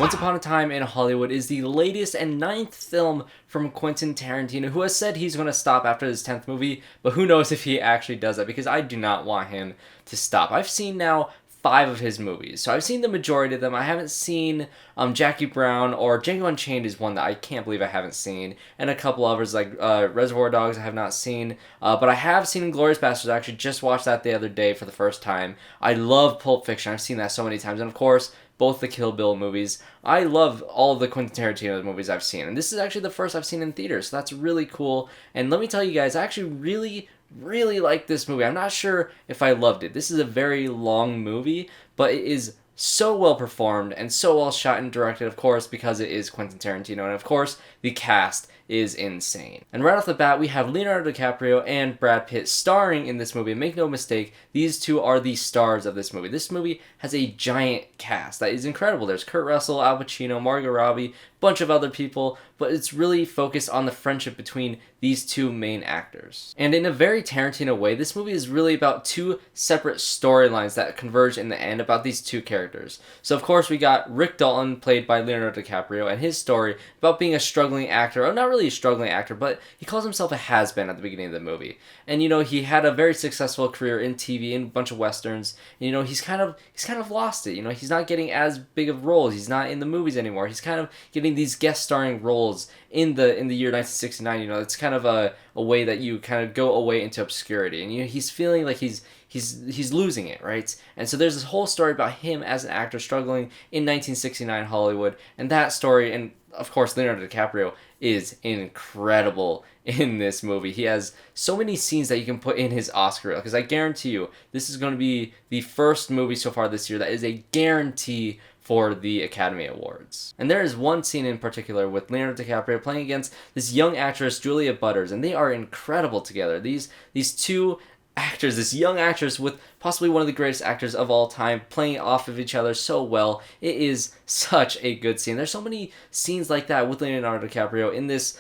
Once Upon a Time in Hollywood is the latest and 9th film from Quentin Tarantino, who has said he's going to stop after his 10th movie, but who knows if he actually does that, because I do not want him to stop. I've seen now 5 of his movies, so I've seen the majority of them. I haven't seen Jackie Brown, or Django Unchained is one that I can't believe I haven't seen, and a couple others like Reservoir Dogs I have not seen, but I have seen Inglourious Basterds. I actually just watched that the other day for the first time. I love Pulp Fiction. I've seen that so many times, and of course, both the Kill Bill movies. I love all of the Quentin Tarantino movies I've seen, and this is actually the first I've seen in theaters, so that's really cool. And let me tell you guys, I actually really like this movie. I'm not sure if I loved it. This is a very long movie, but it is so well performed and so well shot and directed, of course, because it is Quentin Tarantino, and of course, the cast is insane. And right off the bat, we have Leonardo DiCaprio and Brad Pitt starring in this movie. And make no mistake, these two are the stars of this movie. This movie has a giant cast that is incredible. There's Kurt Russell, Al Pacino, Margot Robbie, bunch of other people, but it's really focused on the friendship between these two main actors. And in a very Tarantino way, this movie is really about two separate storylines that converge in the end about these two characters. So of course we got Rick Dalton, played by Leonardo DiCaprio, and his story about being a struggling actor, or not really a struggling actor, but he calls himself a has-been at the beginning of the movie. And you know, he had a very successful career in TV and a bunch of westerns, and you know, he's kind of lost it. You know, he's not getting as big of roles. He's not in the movies anymore. He's kind of getting these guest starring roles in the year 1969. You know, it's kind of a way that you kind of go away into obscurity, and you know, he's feeling like he's losing it, right? And so there's this whole story about him as an actor struggling in 1969 Hollywood, and that story, and of course Leonardo DiCaprio is incredible in this movie. He has so many scenes that you can put in his Oscar reel, because I guarantee you this is going to be the first movie so far this year that is a guarantee for the Academy Awards. And there is one scene in particular with Leonardo DiCaprio playing against this young actress, Julia Butters, and they are incredible together. These two actors, this young actress with possibly one of the greatest actors of all time, playing off of each other so well. It is such a good scene. There's so many scenes like that with Leonardo DiCaprio in this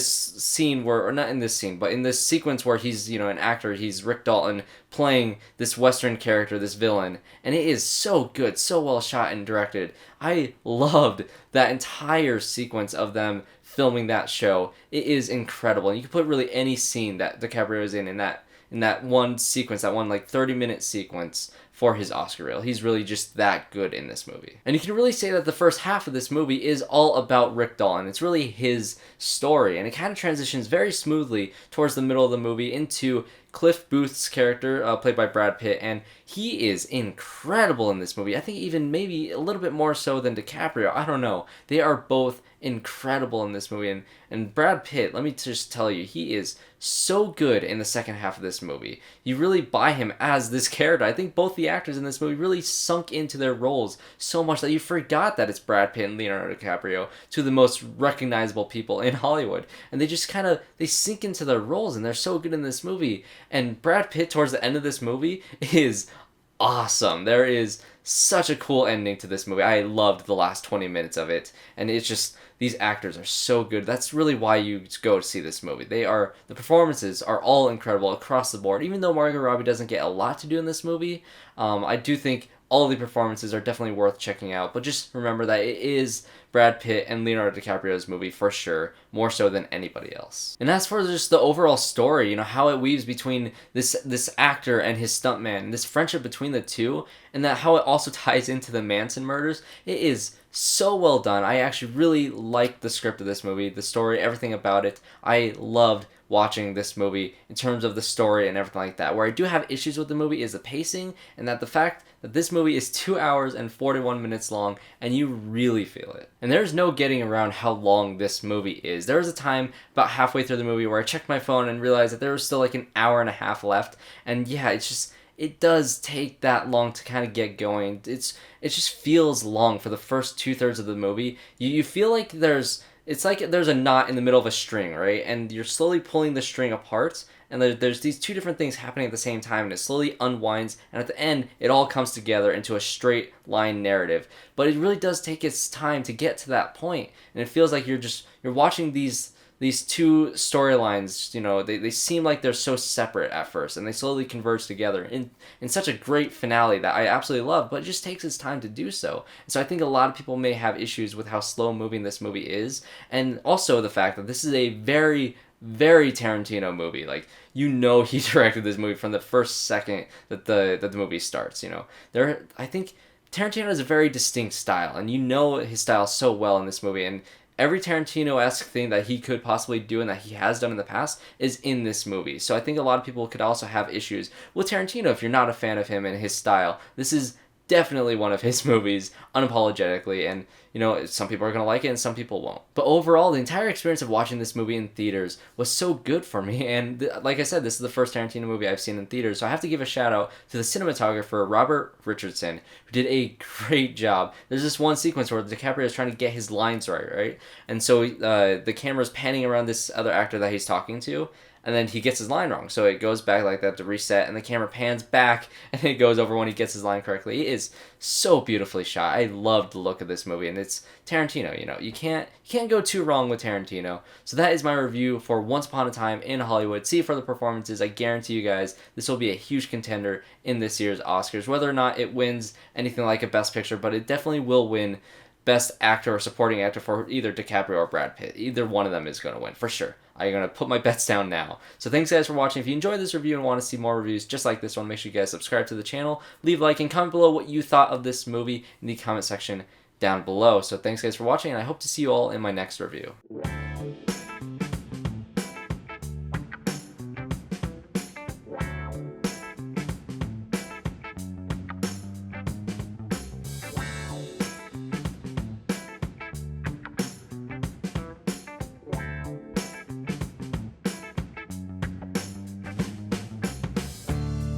scene where, or not in this scene, but in this sequence where he's, you know, an actor, he's Rick Dalton playing this Western character, this villain, and it is so good, so well shot and directed. I loved that entire sequence of them filming that show. It is incredible. And you can put really any scene that DiCaprio is in that one sequence, that one like 30-minute sequence for his Oscar reel. He's really just that good in this movie. And you can really say that the first half of this movie is all about Rick Dalton. It's really his story, and it kind of transitions very smoothly towards the middle of the movie into Cliff Booth's character, played by Brad Pitt, and he is incredible in this movie. I think even maybe a little bit more so than DiCaprio. I don't know. They are both incredible in this movie, and Brad Pitt, let me just tell you, he is so good in the second half of this movie. You really buy him as this character. I think both the actors in this movie really sunk into their roles so much that you forgot that it's Brad Pitt and Leonardo DiCaprio, two of the most recognizable people in Hollywood, and they just kind of, they sink into their roles, and they're so good in this movie. And Brad Pitt towards the end of this movie is awesome. There is such a cool ending to this movie. I loved the last 20 minutes of it, and it's just, these actors are so good. That's really why you go to see this movie. The performances are all incredible across the board. Even though Margot Robbie doesn't get a lot to do in this movie, I do think all the performances are definitely worth checking out. But just remember that it is Brad Pitt and Leonardo DiCaprio's movie for sure, more so than anybody else. And as for just the overall story, you know, how it weaves between this actor and his stuntman, this friendship between the two, and that how it also ties into the Manson murders, it is so well done. I actually really liked the script of this movie, the story, everything about it. I loved watching this movie in terms of the story and everything like that. Where I do have issues with the movie is the pacing, and that the fact that this movie is 2 hours and 41 minutes long, and you really feel it. And there's no getting around how long this movie is. There was a time about halfway through the movie where I checked my phone and realized that there was still like an hour and a half left, and yeah, it does take that long to kind of get going. It just feels long for the first 2/3 of the movie. You feel like it's like there's a knot in the middle of a string, right? And you're slowly pulling the string apart, and there's these two different things happening at the same time, and it slowly unwinds, and at the end, it all comes together into a straight line narrative. But it really does take its time to get to that point, and it feels like you're watching these these two storylines, you know, they seem like they're so separate at first, and they slowly converge together in such a great finale that I absolutely love, but it just takes its time to do so. And so I think a lot of people may have issues with how slow moving this movie is, and also the fact that this is a very, very Tarantino movie. Like, you know, he directed this movie from the first second that the movie starts. You know, I think Tarantino has a very distinct style, and you know his style so well in this movie. And every Tarantino-esque thing that he could possibly do and that he has done in the past is in this movie. So I think a lot of people could also have issues with Tarantino if you're not a fan of him and his style. This is definitely one of his movies, unapologetically, and you know, some people are going to like it and some people won't. But overall, the entire experience of watching this movie in theaters was so good for me, and like I said, this is the first Tarantino movie I've seen in theaters, so I have to give a shout out to the cinematographer, Robert Richardson, who did a great job. There's this one sequence where DiCaprio is trying to get his lines right? And so the camera's panning around this other actor that he's talking to, and then he gets his line wrong. So it goes back like that to reset, and the camera pans back, and it goes over when he gets his line correctly. It is so beautifully shot. I love the look of this movie, and it's Tarantino. You know, you can't go too wrong with Tarantino. So that is my review for Once Upon a Time in Hollywood. See for the performances. I guarantee you guys this will be a huge contender in this year's Oscars. Whether or not it wins anything like a Best Picture, but it definitely will win Best Actor or Supporting Actor for either DiCaprio or Brad Pitt. Either one of them is going to win, for sure. I'm going to put my bets down now. So thanks guys for watching. If you enjoyed this review and want to see more reviews just like this one, make sure you guys subscribe to the channel, leave a like, and comment below what you thought of this movie in the comment section down below. So thanks guys for watching, and I hope to see you all in my next review.